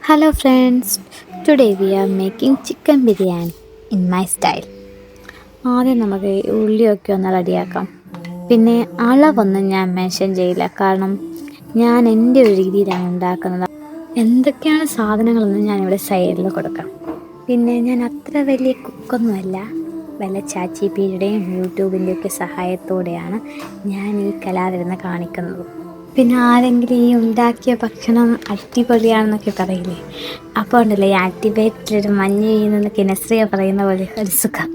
Hello friends, today we are making chicken biryani in my style. ആദ്യം നമുക്ക് ഉള്ളിയൊക്കെ ഒന്ന് റെഡിയാക്കാം. പിന്നെ അളവൊന്നും ഞാൻ മെൻഷൻ ചെയ്യില്ല, കാരണം ഞാൻ എൻ്റെ ഒരു രീതിയിലാണ് ഉണ്ടാക്കുന്നത്. എന്തൊക്കെയാണ് സാധനങ്ങളെന്ന് ഞാനിവിടെ സൈഡിൽ കൊടുക്കാം. പിന്നെ ഞാൻ അത്ര വലിയ കുക്കൊന്നുമല്ല, വല്ല ചാച്ചിപിയുടെയും യൂട്യൂബിൻ്റെയൊക്കെ സഹായത്തോടെയാണ് ഞാൻ ഈ കലാവിരുന്ന് കാണിക്കുന്നത്. പിന്നെ ആരെങ്കിലും ഈ ഉണ്ടാക്കിയ ഭക്ഷണം അടിപൊളിയാണെന്നൊക്കെ പറയില്ലേ, അപ്പോൾ ഉണ്ടല്ലോ ഈ ആക്ടിവേറ്റിലൊരു മഞ്ഞ് ചെയ്യുന്നതൊക്കെ നസ്രിയ പറയുന്ന പോലെ ഒരു സുഖം.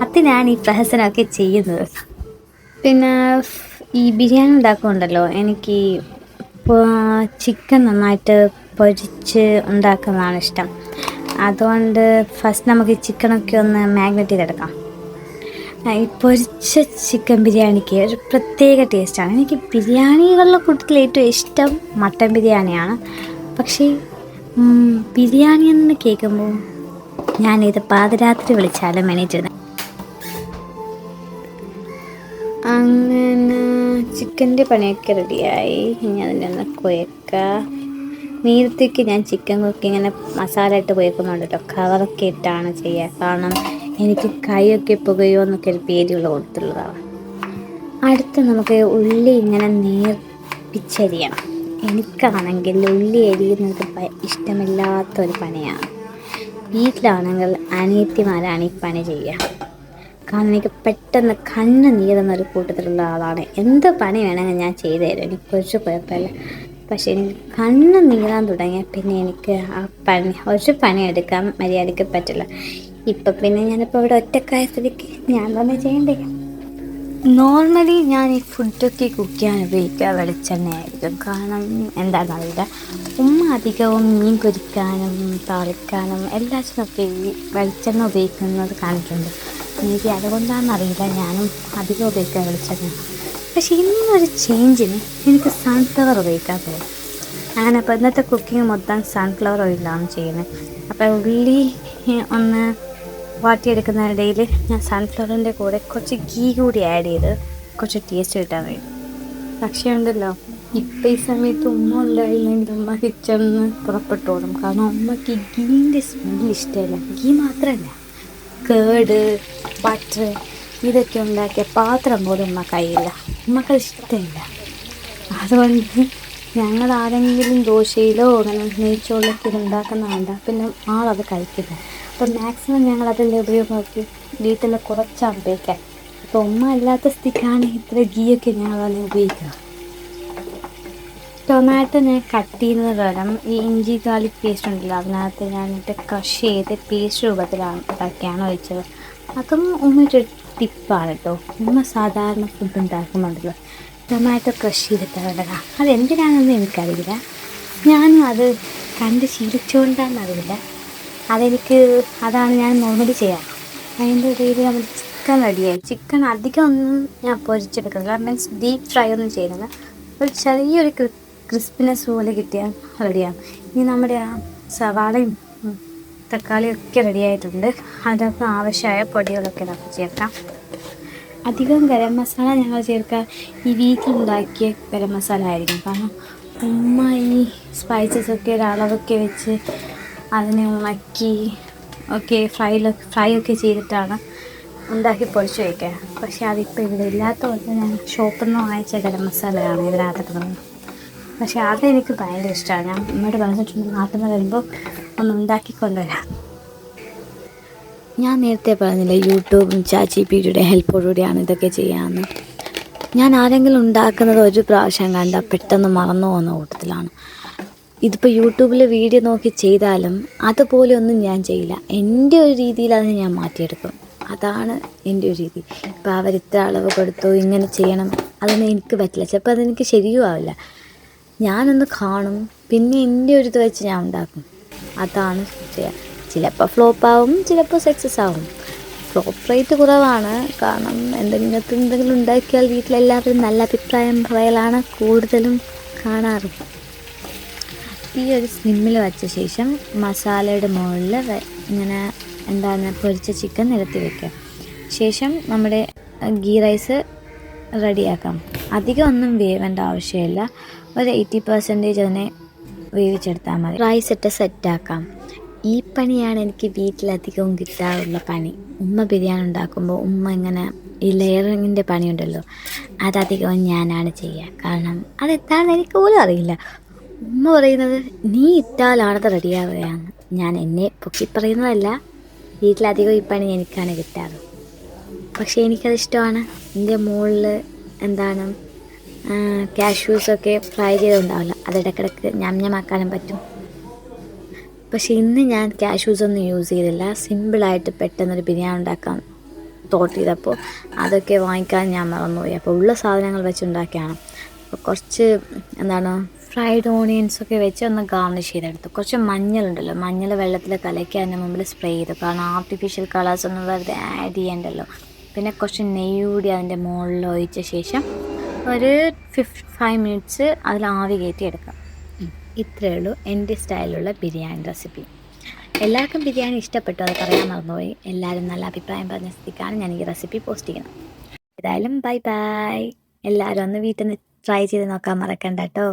അതിനാണ് ഈ പ്രഹസനമൊക്കെ ചെയ്യുന്നത്. പിന്നെ ഈ ബിരിയാണി ഉണ്ടാക്കുന്നുണ്ടല്ലോ, എനിക്ക് ചിക്കൻ നന്നായിട്ട് പൊരിച്ച് ഉണ്ടാക്കുന്നതാണ് ഇഷ്ടം. അതുകൊണ്ട് ഫസ്റ്റ് നമുക്ക് ചിക്കനൊക്കെ ഒന്ന് മാഗ്നേറ്റ് ചെയ്തെടുക്കാം. ഈ പൊരിച്ച ചിക്കൻ ബിരിയാണിക്ക് ഒരു പ്രത്യേക ടേസ്റ്റാണ്. എനിക്ക് ബിരിയാണികളുടെ കൂട്ടത്തിൽ ഏറ്റവും ഇഷ്ടം മട്ടൻ ബിരിയാണിയാണ്. പക്ഷേ ബിരിയാണി എന്ന് കേൾക്കുമ്പോൾ ഞാനിത് പാതിരാത്രി വിളിച്ചാലും എണീറ്റിരുന്നത്. അങ്ങനെ ചിക്കൻ്റെ പണിയൊക്കെ റെഡിയായി. ഇനി അതിൻ്റെ ഒന്ന് കുഴക്കുക. നേരത്തേക്ക് ഞാൻ ചിക്കൻ കുക്കിങ്ങനെ മസാല ഇട്ട് കുഴക്കുന്നുണ്ട് കേട്ടോ. കവറൊക്കെ ഇട്ടാണ് ചെയ്യുക, കാരണം എനിക്ക് കൈയൊക്കെ പുകയോ എന്നൊക്കെ ഒരു പേടിയുള്ള കൊടുത്തുള്ളതാണ്. അടുത്ത് നമുക്ക് ഉള്ളി ഇങ്ങനെ നേർപ്പിച്ചരിയണം. എനിക്കാണെങ്കിൽ ഉള്ളി അരിയുന്നത് ഇഷ്ടമില്ലാത്തൊരു പണിയാണ്. വീട്ടിലാണെങ്കിൽ അനിയത്തിമാരാണ് ഈ പണി ചെയ്യുക, കാരണം എനിക്ക് പെട്ടെന്ന് കണ്ണ് നീറുന്നൊരു കൂട്ടത്തിലുള്ള ആളാണ്. എന്ത് പണി വേണമെങ്കിൽ ഞാൻ ചെയ്തു തരും, എനിക്കൊരു കുഴപ്പമില്ല. പക്ഷെ എനിക്ക് കണ്ണ് നീറാൻ തുടങ്ങിയാൽ പിന്നെ എനിക്ക് ആ ഒരു പണി എടുക്കാൻ മര്യാദയ്ക്ക് പറ്റില്ല. ഇപ്പം പിന്നെ ഞാനിപ്പോൾ ഇവിടെ ഒറ്റക്കായ സ്ഥിതിക്ക് ഞാൻ തന്നെ ചെയ്യണ്ടേ. നോർമലി ഞാൻ ഈ ഫുഡൊക്കെ കുക്ക് ചെയ്യാൻ ഉപയോഗിക്കുക വെളിച്ചെണ്ണയായിരിക്കും, കാരണം എന്താണെന്നറിയില്ല, ഉമ്മ അധികവും മീൻ പൊരിക്കാനും താളിക്കാനും എല്ലാത്തിനൊക്കെ ഈ വെളിച്ചെണ്ണ ഉപയോഗിക്കുന്നത് കണ്ടിട്ടുണ്ട്. എനിക്ക് അതുകൊണ്ടാണെന്നറിയില്ല ഞാനും അധികം ഉപയോഗിക്കുക വെളിച്ചെണ്ണ. പക്ഷേ ഇന്നൊരു ചേഞ്ചിന് എനിക്ക് സൺഫ്ലവർ ഉപയോഗിക്കാൻ തോന്നും. അങ്ങനെ അപ്പോൾ ഇന്നത്തെ കുക്കിംഗ് മൊത്തം സൺഫ്ലവർ ഓയിലാണ് ചെയ്യുന്നത്. അപ്പോൾ ഉള്ളി ഒന്ന് വാട്ടിയെടുക്കുന്നതിനിടയിൽ ഞാൻ സൺഫ്ലവറിൻ്റെ കൂടെ കുറച്ച് ഗീ കൂടി ആഡ് ചെയ്ത് കുറച്ച് ടേസ്റ്റ് കിട്ടാൻ വേണ്ടി. പക്ഷേ ഉണ്ടല്ലോ, ഇപ്പം ഈ സമയത്ത് ഉമ്മ ഉണ്ടായില്ലെങ്കിൽ ഉമ്മ കിച്ചണിന്ന് പുറപ്പെട്ടോളും, കാരണം ഉമ്മക്ക് ഗീൻ്റെ സ്മെല്ല് ഇഷ്ടമല്ല. ഗീ മാത്രമല്ല, കേട് ബട്ടർ ഇതൊക്കെ ഉണ്ടാക്കിയ പാത്രം പോലും ഉമ്മ കയ്യില്ല, ഉമ്മക്കത് ഇഷ്ടമില്ല. അതുകൊണ്ട് ഞങ്ങൾ ആരെങ്കിലും ദോശയിലോ അങ്ങനെ നെയ്ച്ചോറിലൊക്കെ ഇത് ഉണ്ടാക്കുന്നതുണ്ട്, പിന്നെ ആളത് കഴിക്കില്ല. അപ്പോൾ മാക്സിമം ഞങ്ങളതിൻ്റെ ഉപയോഗമാക്കി വീട്ടിൽ കുറച്ചാണ് ഉപയോഗിക്കാൻ. അപ്പോൾ ഉമ്മ ഇല്ലാത്ത സ്ഥിതിക്കാണ് ഇത്ര ഗീയൊക്കെ ഞങ്ങളത് ഉപയോഗിക്കുക. ടൊമാറ്റോ ഞാൻ കട്ട് ചെയ്യുന്നത് പകരം ഈ ഇഞ്ചി ഗാർലിക് പേസ്റ്റ് ഉണ്ടല്ലോ, അതിനകത്ത് ഞാനിട്ട് ക്രഷ് ചെയ്ത് പേസ്റ്റ് രൂപത്തിലാണ് ഒഴിച്ചത്. അതും ഉമ്മയുടെ ടിപ്പാണ് കേട്ടോ. ഉമ്മ സാധാരണ ഫുഡ് ഉണ്ടാക്കുന്നുണ്ടല്ലോ, ടൊമാറ്റോ ക്രഷ് ചെയ്തിട്ടാണ്. അതെന്തിനാണെന്ന് എനിക്കറിയില്ല, ഞാനും അത് കണ്ട് ശീലിച്ചുകൊണ്ടാണെന്നറിയില്ല. അതാണ് ഞാൻ നോർമലി ചെയ്യാറ്. അതിൻ്റെ ഇടയിൽ നമ്മൾ ചിക്കൻ റെഡിയായി. ചിക്കൻ അധികം ഒന്നും ഞാൻ പൊരിച്ചെടുക്കുന്നത്, കാരണം ഡീപ്പ് ഫ്രൈ ഒന്നും ചെയ്യുന്നത്, ഒരു ചെറിയൊരു ക്രിസ്പിനെസ് പോലെ കിട്ടിയാൽ റെഡിയാണ്. ഇനി നമ്മുടെ ആ സവാളയും തക്കാളിയൊക്കെ റെഡിയായിട്ടുണ്ട്. അതിനകത്ത് ആവശ്യമായ പൊടികളൊക്കെ നമുക്ക് ചേർക്കാം. അധികം ഗരം മസാല ഞങ്ങൾ ചേർക്കുക ഈ വീട്ടിലുണ്ടാക്കിയ ഗരം മസാല ആയിരിക്കും, കാരണം ഉമ്മ ഈ സ്പൈസസൊക്കെ ഒരളവൊക്കെ വെച്ച് അതിനെ ഉണക്കി ഒക്കെ ഫ്രൈ ഒക്കെ ചെയ്തിട്ടാണ് ഉണ്ടാക്കി പൊടിച്ച് വയ്ക്കുക. പക്ഷേ അതിപ്പോൾ ഇവിടെ ഇല്ലാത്തതുകൊണ്ട് ഞാൻ ഷോപ്പിൽ നിന്ന് വാങ്ങിച്ച ഗരം മസാലയാണ് ഇതിനകത്തിടുന്നത്. പക്ഷേ അതെനിക്ക് ഭയങ്കര ഇഷ്ടമാണ്. ഞാൻ ഉമ്മയോട് പറഞ്ഞിട്ടുണ്ട് നാട്ടിൽ നിന്ന് വരുമ്പോൾ ഒന്ന് ഉണ്ടാക്കിക്കൊണ്ടുവരാം. ഞാൻ നേരത്തെ പറഞ്ഞില്ല, യൂട്യൂബും ചാച്ചിപിയുടെ ഹെൽപ്പോടുകൂടിയാണ് ഇതൊക്കെ ചെയ്യാമെന്ന്. ഞാൻ ആരെങ്കിലും ഉണ്ടാക്കുന്നത് ഒരു പ്രാവശ്യം കണ്ടാൽ പെട്ടെന്ന് മറന്നു പോകുന്ന കൂട്ടത്തിലാണ്. ഇതിപ്പോൾ യൂട്യൂബിൽ വീഡിയോ നോക്കി ചെയ്താലും അതുപോലെ ഒന്നും ഞാൻ ചെയ്യില്ല. എൻ്റെ ഒരു രീതിയിൽ അതിന് ഞാൻ മാറ്റിയെടുക്കും. അതാണ് എൻ്റെ ഒരു രീതി. ഇപ്പോൾ അവരിത്ര അളവ് കൊടുത്തു ഇങ്ങനെ ചെയ്യണം, അതൊന്നും എനിക്ക് പറ്റില്ല. ചിലപ്പോൾ അതെനിക്ക് ശരിയും ആവില്ല. ഞാനൊന്ന് കാണും, പിന്നെ എൻ്റെ ഒരു ഇത് വെച്ച് ഞാൻ ഉണ്ടാക്കും. അതാണ് ചെയ്യുക. ചിലപ്പോൾ ഫ്ലോപ്പാവും, ചിലപ്പോൾ സക്സസ് ആവും. ഫ്ലോപ്പ് റേറ്റ് കുറവാണ്, കാരണം എന്തെങ്കിലും ഉണ്ടാക്കിയാൽ വീട്ടിലെല്ലാവരും നല്ല അഭിപ്രായം പറയലാണ് കൂടുതലും കാണാറ്. ഈ ഒരു സ്ലിമ്മിൽ വെച്ച ശേഷം മസാലയുടെ മുകളിൽ ഇങ്ങനെ പൊരിച്ച ചിക്കൻ നിരത്തി വയ്ക്കുക. ശേഷം നമ്മുടെ ഗീ റൈസ് റെഡിയാക്കാം. അധികം ഒന്നും വേവേണ്ട ആവശ്യമില്ല, ഒരു 80% അതിനെ വേവിച്ചെടുത്താൽ മതി. റൈസ് ഇട്ട് സെറ്റാക്കാം. ഈ പണിയാണ് എനിക്ക് വീട്ടിലധികവും കിട്ടാറുള്ള പണി. ഉമ്മ ബിരിയാണി ഉണ്ടാക്കുമ്പോൾ ഉമ്മ ഇങ്ങനെ ഈ ലെയറിങ്ങിൻ്റെ പണിയുണ്ടല്ലോ, അതധികവും ഞാനാണ് ചെയ്യുക. കാരണം അതെന്താണെന്ന് എനിക്ക് പോലും അറിയില്ല. ഉമ്മ പറയുന്നത് നീ ഇട്ടാലാണത് റെഡിയാവുകയാണ്. ഞാൻ എന്നെ പൊക്കി പറയുന്നതല്ല, വീട്ടിലധികം ഈ പണി എനിക്കാണ് കിട്ടാറ്. പക്ഷേ എനിക്കത് ഇഷ്ടമാണ്. എൻ്റെ മുകളിൽ എന്താണ് കാഷ്യൂസൊക്കെ ഫ്രൈ ചെയ്തുണ്ടാവില്ല, അതിടക്കിടക്ക് ഞമ്മഞ്ഞമാക്കാനും പറ്റും. പക്ഷേ ഇന്ന് ഞാൻ കാഷ്യൂസൊന്നും യൂസ് ചെയ്തില്ല. സിമ്പിളായിട്ട് പെട്ടെന്നൊരു ബിരിയാണി ഉണ്ടാക്കാൻ തോട്ട് ചെയ്തപ്പോൾ അതൊക്കെ വാങ്ങിക്കാൻ ഞാൻ മറന്നുപോയി. അപ്പോൾ ഉള്ള സാധനങ്ങൾ വെച്ചുണ്ടാക്കിയാണ്. അപ്പോൾ കുറച്ച് ഫ്രൈഡ് ഓണിയൻസൊക്കെ വെച്ച് ഒന്ന് ഗാർണിഷ് ചെയ്തെടുത്തു. കുറച്ച് മഞ്ഞളുണ്ടല്ലോ, മഞ്ഞൾ വെള്ളത്തിൽ കലക്കി അതിന് മുമ്പിൽ സ്പ്രേ ചെയ്തു. കാരണം ആർട്ടിഫിഷ്യൽ കളേഴ്സൊന്നും വെറുതെ ആഡ് ചെയ്യണ്ടല്ലോ. പിന്നെ കുറച്ച് നെയ്യ് കൂടി അതിൻ്റെ മുകളിൽ ഒഴിച്ച ശേഷം ഒരു 5 മിനിറ്റ്സ് അതിൽ ആവി കയറ്റി എടുക്കാം. ഇത്രയേ ഉള്ളൂ എൻ്റെ സ്റ്റൈലിലുള്ള ബിരിയാണി റെസിപ്പി. എല്ലാവർക്കും ബിരിയാണി ഇഷ്ടപ്പെട്ടു, അത് പറയാൻ മറന്നുപോയി. എല്ലാവരും നല്ല അഭിപ്രായം പറഞ്ഞ സ്ഥിതിക്കാണ് ഞാൻ ഈ റെസിപ്പി പോസ്റ്റ് ചെയ്യുന്നത്. ഏതായാലും ബൈ ബൈ. എല്ലാവരും ഒന്ന് വീട്ടിൽ നിന്ന് ട്രൈ ചെയ്ത് നോക്കാൻ മറക്കണ്ട കേട്ടോ.